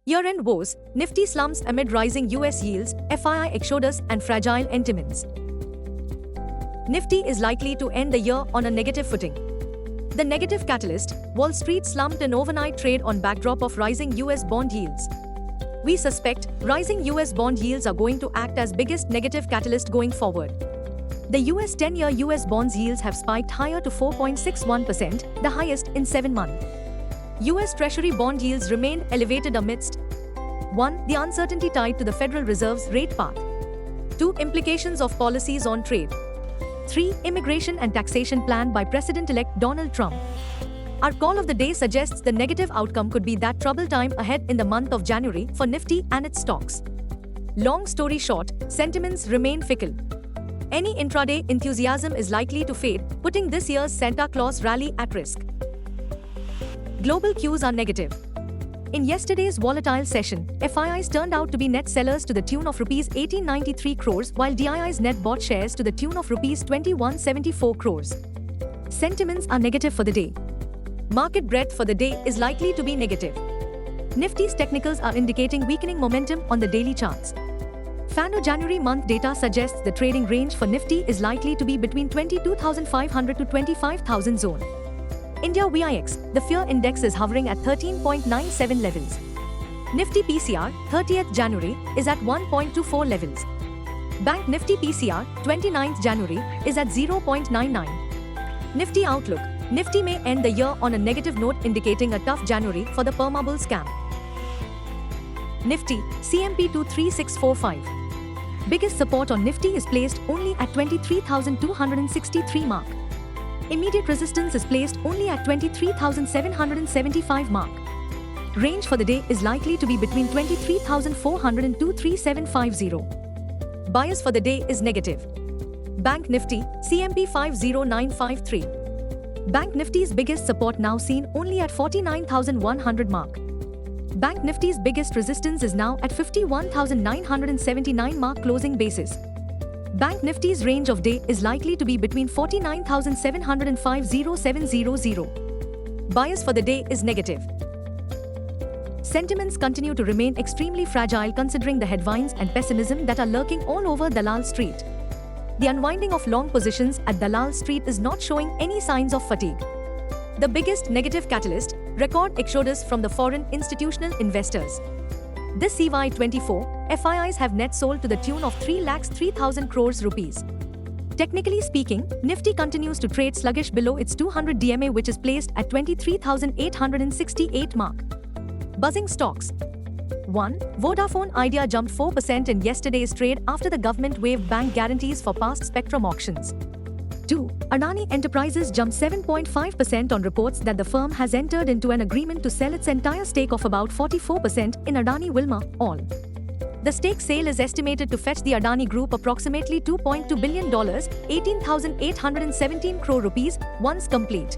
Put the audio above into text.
Year-end woes, Nifty slumps amid rising US yields, FII exodus and fragile sentiments. Nifty is likely to end the year on a negative footing. The negative catalyst, Wall Street slumped an overnight trade on backdrop of rising US bond yields. We suspect rising US bond yields are going to act as biggest negative catalyst going forward. The US 10-year US bonds yields have spiked higher to 4.61%, the highest in 7 months. US Treasury bond yields remained elevated amidst 1. The uncertainty tied to the Federal Reserve's rate path. 2. Implications of policies on trade. 3. Immigration and taxation plan by President-elect Donald Trump. Our call of the day suggests the negative outcome could be that trouble time ahead in the month of January for Nifty and its stocks. Long story short, sentiments remain fickle. Any intraday enthusiasm is likely to fade, putting this year's Santa Claus rally at risk. Global cues are negative. In yesterday's volatile session, FIIs turned out to be net sellers to the tune of Rs 1893 crores while DIIs net bought shares to the tune of Rs 2174 crores. Sentiments are negative for the day. Market breadth for the day is likely to be negative. Nifty's technicals are indicating weakening momentum on the daily charts. FANO January month data suggests the trading range for Nifty is likely to be between 22,500 to 25,000 zone. India VIX, the fear index is hovering at 13.97 levels. Nifty PCR, 30th January, is at 1.24 levels. Bank Nifty PCR, 29th January, is at 0.99. Nifty outlook, Nifty may end the year on a negative note indicating a tough January for the permabull scam. Nifty, CMP 23645. Biggest support on Nifty is placed only at 23,263 mark. Immediate resistance is placed only at 23,775 mark. Range for the day is likely to be between 23,400 and 23750. Bias for the day is negative. Bank Nifty, CMP 50953. Bank Nifty's biggest support now seen only at 49,100 mark. Bank Nifty's biggest resistance is now at 51,979 mark closing basis. Bank Nifty's range of day is likely to be between 49,700 and 50700. Bias for the day is negative. Sentiments continue to remain extremely fragile considering the headwinds and pessimism that are lurking all over Dalal Street. The unwinding of long positions at Dalal Street is not showing any signs of fatigue. The biggest negative catalyst, record exodus from the foreign institutional investors. This CY24, FIIs have net sold to the tune of 3,03,000 crores rupees. Technically speaking, Nifty continues to trade sluggish below its 200 DMA which is placed at 23,868 mark. Buzzing stocks. 1. Vodafone Idea jumped 4% in yesterday's trade after the government waived bank guarantees for past spectrum auctions. 2. Adani Enterprises jumped 7.5% on reports that the firm has entered into an agreement to sell its entire stake of about 44% in Adani Wilmar, all. The stake sale is estimated to fetch the Adani Group approximately $2.2 billion, 18,817 crore rupees, once complete.